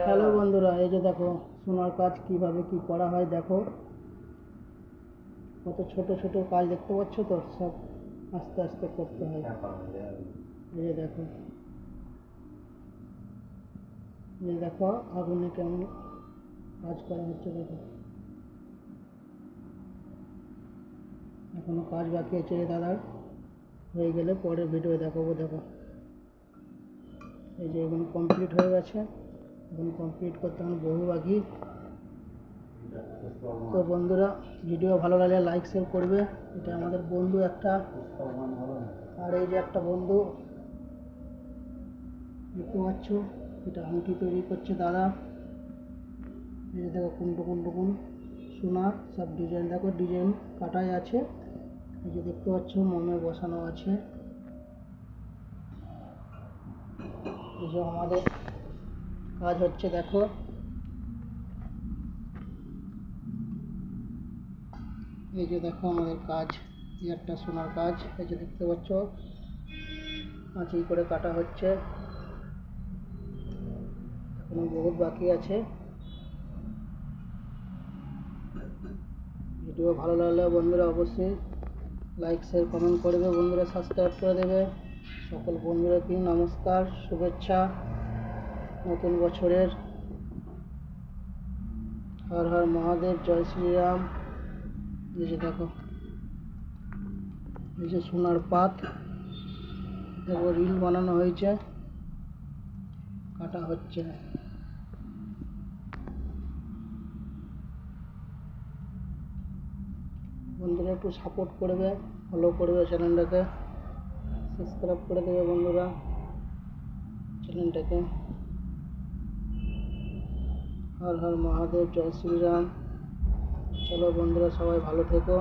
Hello বন্ধুরা, এই যে দেখো সোনার কাজ কিভাবে কি করা হয়। দেখো কত ছোট ছোট কাজ দেখতে পাচ্ছ তো, সব আস্তে আস্তে করতে হয়। এই যে দেখো, এই দেখো আগুনে কেমন কাজ করা হচ্ছে। দেখো এখনো কাজ বাকি আছে দাদার, হয়ে গেলে পরের ভিডিও দেখাবো। দেখো এই যে এগুলো কমপ্লিট হয়ে গেছে, এখন কমপ্লিট করতে আমার বহু বাকি। তো বন্ধুরা, ভিডিও ভালো লাগলে লাইক শেয়ার করবে। এটা আমাদের বন্ধু একটা, আর এই যে একটা বন্ধু দেখতে পাচ্ছ, এটা আংটি তৈরি করছে দাদা। এই যে দেখো কুন্টুকুন সোনা সব ডিজাইন, দেখো ডিজাইন কাটাই আছে। এই যে দেখতে পাচ্ছ মোমে বসানো আছে। এই যে আমাদের কাজ হচ্ছে, দেখো এই যে দেখো আমাদের কাজ, এই একটা সোনার কাজ। এই যে দেখতে পাচ্ছ আঁচি করে কাটা হচ্ছে, এখনো বহুত বাকি আছে। ভিডিও ভালো লাগলে বন্ধুরা অবশ্যই লাইক শেয়ার কমেন্ট করবে, বন্ধুরা সাবস্ক্রাইব করে দেবে। সকল বন্ধুরাকে নমস্কার, শুভেচ্ছা নতুন বছরের। হর হর মহাদেব, জয় শ্রীরাম। এই যে দেখো, এই যে সোনার পাত, দেখো রিল বানানো হয়েছে, কাটা হচ্ছে। বন্ধুরা একটু সাপোর্ট করবে, ফলো করবে চ্যানেলটাকে, সাবস্ক্রাইব করে দেবে বন্ধুরা চ্যানেলটাকে। হর হর মহাদেব, জয় শ্রীরাম। চলো বন্ধুরা সবাই ভালো থেকো।